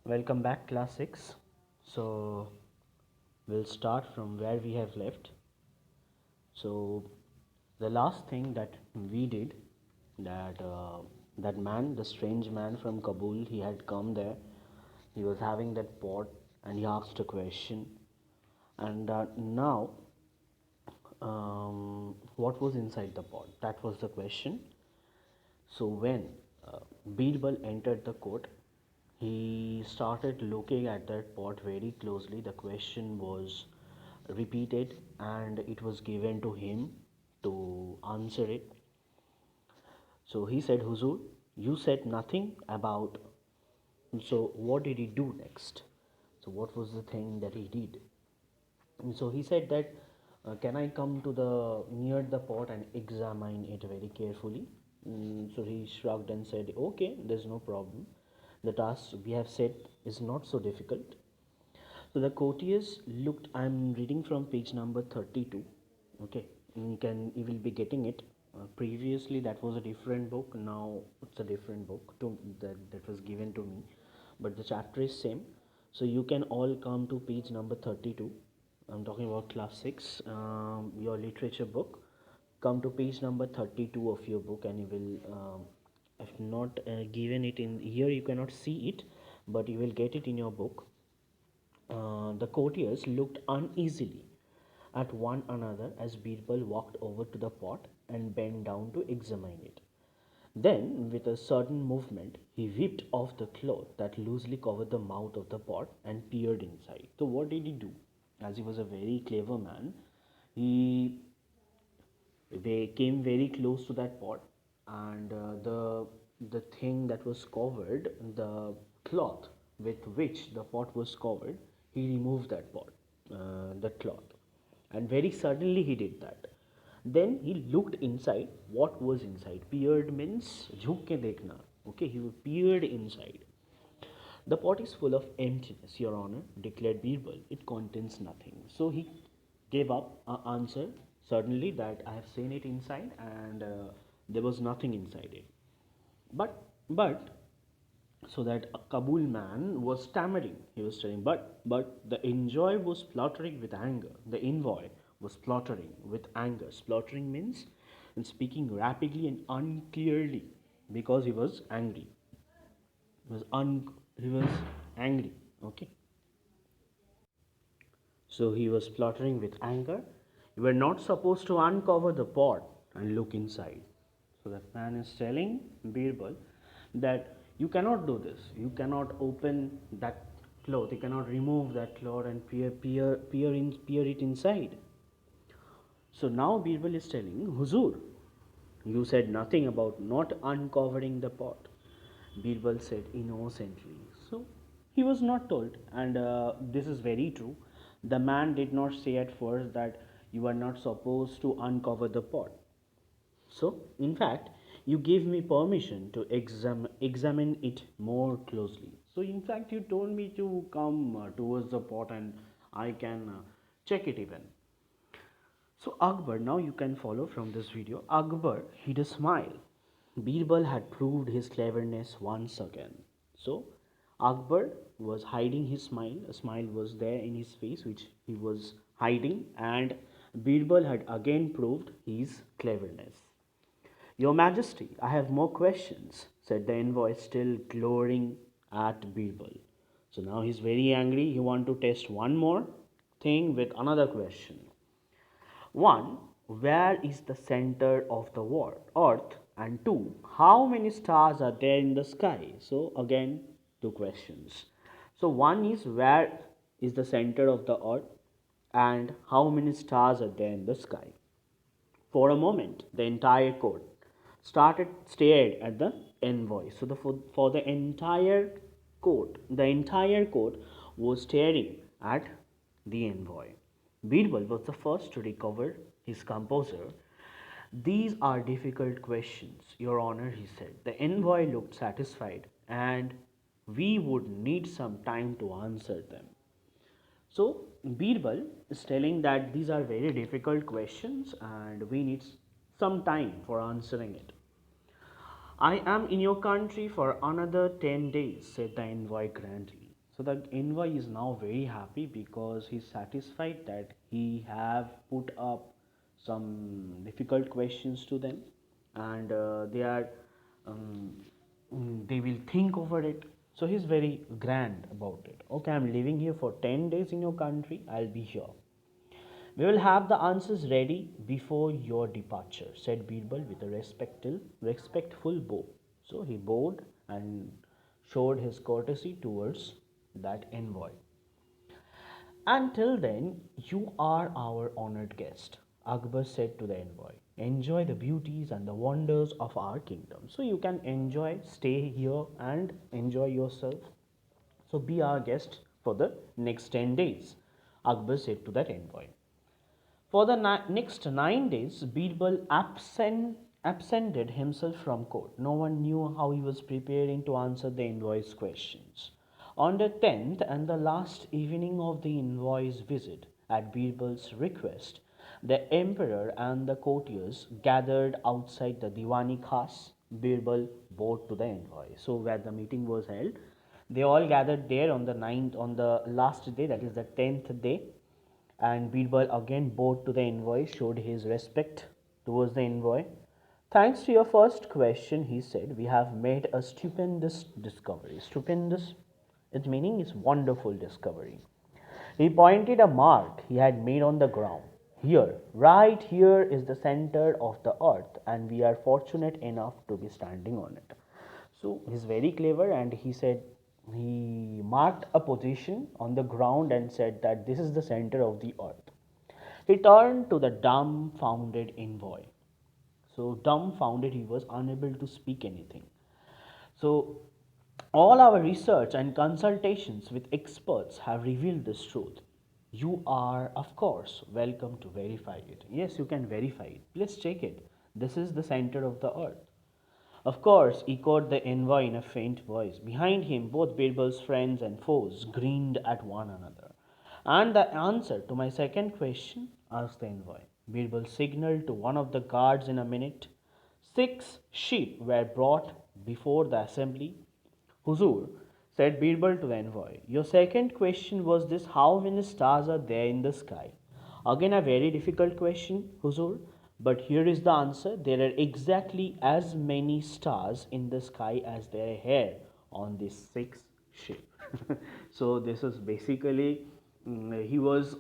Welcome back, class 6. So, we'll start from where we have left. So, the last thing that we did, that man, the strange man from Kabul, he had come there. He was having that pot and he asked a question. And now, what was inside the pot? That was the question. So when Birbal entered the court, he started looking at that pot very closely. The question was repeated and it was given to him to answer it. So he said, Huzur, you said nothing about. So what did he do next? So what was the thing that he did? And so he said that, can I come to the near the pot and examine it very carefully? So he shrugged and said, okay, there's no problem. The task we have set is not so difficult. So the courtiers looked. I'm reading from page number 32. Okay, you will be getting it. Previously that was a different book. Now it's a different book that was given to me, but the chapter is same. So you can all come to page number 32. I'm talking about class 6, your literature book. Come to page number 32 of your book, and you will. If not given it in here, you cannot see it, but you will get it in your book. The courtiers looked uneasily at one another as Birbal walked over to the pot and bent down to examine it. Then, with a sudden movement, he whipped off the cloth that loosely covered the mouth of the pot and peered inside. So, what did he do? As he was a very clever man, he they came very close to that pot, and the thing that was covered, the cloth with which the pot was covered, he removed that pot, that cloth, and very suddenly he did that. Then he looked inside. What was inside? Peered means झुक के देखना. Okay, he peered inside. The pot is full of emptiness, Your Honor, declared Birbal. It contains nothing. So he gave up an answer suddenly that I have seen it inside and there was nothing inside it. But so that a Kabul man was stammering. He was telling, but the envoy was spluttering with anger. The envoy was spluttering with anger. Spluttering means and speaking rapidly and unclearly because he was angry. He was angry. Okay. So he was spluttering with anger. You were not supposed to uncover the pot and look inside. So that man is telling Birbal that you cannot do this. You cannot open that cloth. You cannot remove that cloth and peer it inside. So now Birbal is telling Huzur, you said nothing about not uncovering the pot. Birbal said innocently. So he was not told, and this is very true. The man did not say at first that you are not supposed to uncover the pot. So, in fact, you gave me permission to examine it more closely. So, in fact, you told me to come towards the pot and I can check it even. So Akbar, now you can follow from this video. Akbar hid a smile. Birbal had proved his cleverness once again. So Akbar was hiding his smile. A smile was there in his face which he was hiding, and Birbal had again proved his cleverness. Your Majesty, I have more questions, said the envoy, still gloring at Birbal. So now he's very angry. He wants to test one more thing with another question. One, where is the center of the earth? And two, how many stars are there in the sky? So, again, two questions. So, one is where is the center of the earth and how many stars are there in the sky? For a moment, the entire court stared at the envoy. So, for the entire court was staring at the envoy. Birbal was the first to recover his composure. These are difficult questions, Your Honor, he said. The envoy looked satisfied, and we would need some time to answer them. So, Birbal is telling that these are very difficult questions and we need some time for answering it. I am in your country for another 10 days, said the envoy grandly. So the envoy is now very happy because he's satisfied that he have put up some difficult questions to them, and um, they will think over it. So he's very grand about it. Okay, I'm living here for 10 days in your country. I'll be here. We will have the answers ready before your departure, said Birbal with a respectful bow. So he bowed and showed his courtesy towards that envoy. Until then, you are our honored guest, Akbar said to the envoy. Enjoy the beauties and the wonders of our kingdom. So you can enjoy, stay here and enjoy yourself. So be our guest for the next 10 days, Akbar said to that envoy. For the next 9 days, Birbal absented himself from court. No one knew how he was preparing to answer the envoy's questions. On the 10th and the last evening of the envoy's visit, at Birbal's request, the emperor and the courtiers gathered outside the Diwani Khas. Birbal bowed to the envoy. So, where the meeting was held, they all gathered there on the ninth, on the last day, that is the 10th day, and Birbal again bowed to the envoy, showed his respect towards the envoy. Thanks to your first question, he said, we have made a stupendous discovery. Stupendous, its meaning is wonderful discovery. He pointed a mark he had made on the ground. Here, right here is the center of the earth, and we are fortunate enough to be standing on it. So he's very clever, and he said he marked a position on the ground and said that this is the center of the earth. He turned to the dumbfounded envoy. So dumbfounded, he was unable to speak anything. So all our research and consultations with experts have revealed this truth. You are, of course, welcome to verify it. Yes, you can verify it. Let's check it. This is the center of the earth. Of course, echoed the envoy in a faint voice. Behind him, both Birbal's friends and foes grinned at one another. And the answer to my second question? Asked the envoy. Birbal signaled to one of the guards in a minute. 6 sheep were brought before the assembly. Huzur, said Birbal to the envoy, your second question was this: how many stars are there in the sky? Again, a very difficult question, Huzur, but here is the answer. There are exactly as many stars in the sky as there are hair on these 6 sheep. So, this is basically, he was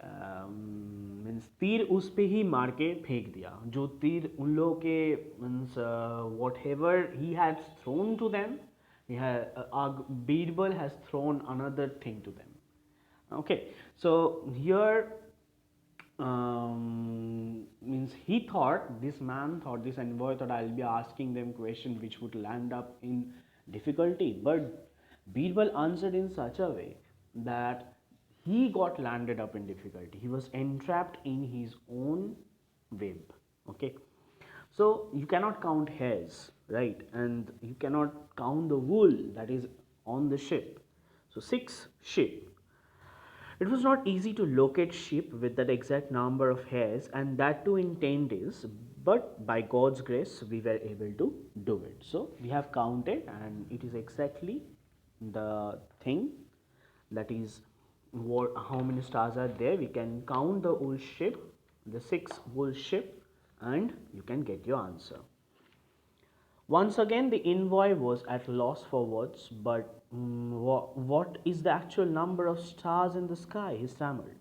means तीर उस पे ही मार के फेंक दिया जो तीर उन लोगों के means whatever he has thrown to them Birbal has thrown another thing to them. Okay, so here means this envoy thought I'll be asking them questions which would land up in difficulty, but Birbal answered in such a way that he got landed up in difficulty. He was entrapped in his own web. Okay, so you cannot count hairs, right? And you cannot count the wool that is on the ship. So 6 sheep. It was not easy to locate sheep with that exact number of hairs, and that too in 10 days. But by God's grace, we were able to do it. So we have counted, and it is exactly the thing, that is how many stars are there. We can count the wool ship, the 6 wool ship, and you can get your answer. Once again, the envoy was at loss for words, but what is the actual number of stars in the sky? He stammered.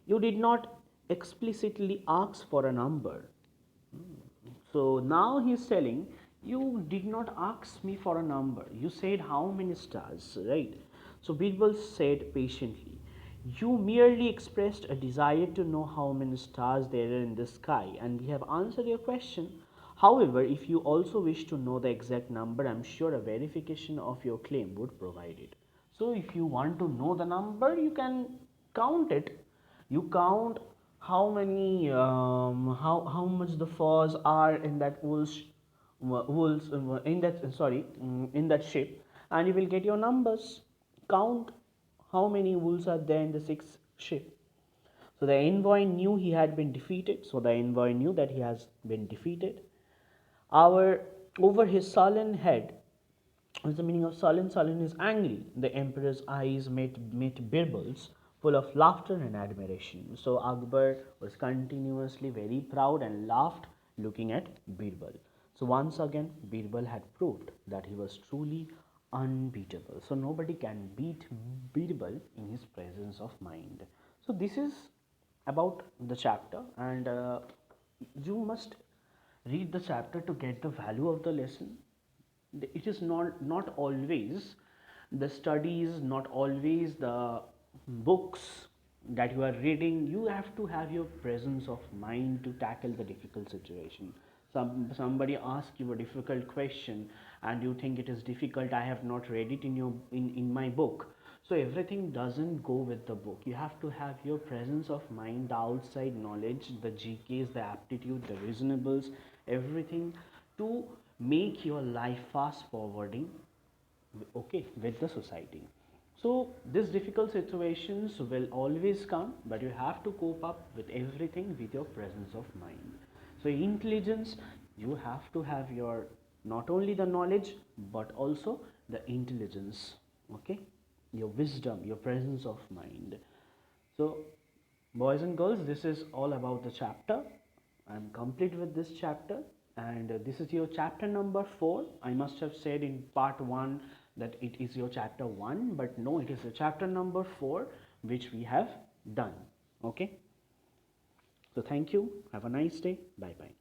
You did not explicitly ask for a number. So now he is telling, you did not ask me for a number. You said how many stars, right? So Birbal said patiently, you merely expressed a desire to know how many stars there are in the sky, and we have answered your question. However, if you also wish to know the exact number, I am sure a verification of your claim would provide it. So if you want to know the number, you can count it. You count how many, how much the furs are in that wools in that in that ship, and you will get your numbers. Count how many wools are there in the 6 ship. So the envoy knew he had been defeated. So the envoy knew that he has been defeated. Over his sullen head, What's the meaning of sullen? Sullen is angry. The emperor's eyes met Birbal's, full of laughter and admiration. So Akbar was continuously very proud and laughed looking at Birbal. So once again, Birbal had proved that he was truly unbeatable. So nobody can beat Birbal in his presence of mind. So this is about the chapter, and you must read the chapter to get the value of the lesson. It is not always the studies, not always the books that you are reading. You have to have your presence of mind to tackle the difficult situation. Somebody asks you a difficult question and you think it is difficult. I have not read it in my book. So everything doesn't go with the book. You have to have your presence of mind, the outside knowledge, the gks, the aptitude, the reasonables, everything, to make your life fast forwarding, okay, with the society. So these difficult situations will always come, but you have to cope up with everything with your presence of mind. So intelligence, you have to have your, not only the knowledge but also the intelligence, okay, your wisdom, your presence of mind. So boys and girls, this is all about the chapter. I'm complete with this chapter, and this is your chapter number 4. I must have said in part 1 that it is your chapter 1, but no, it is the chapter number 4 which we have done. Okay, so thank you, have a nice day, bye bye.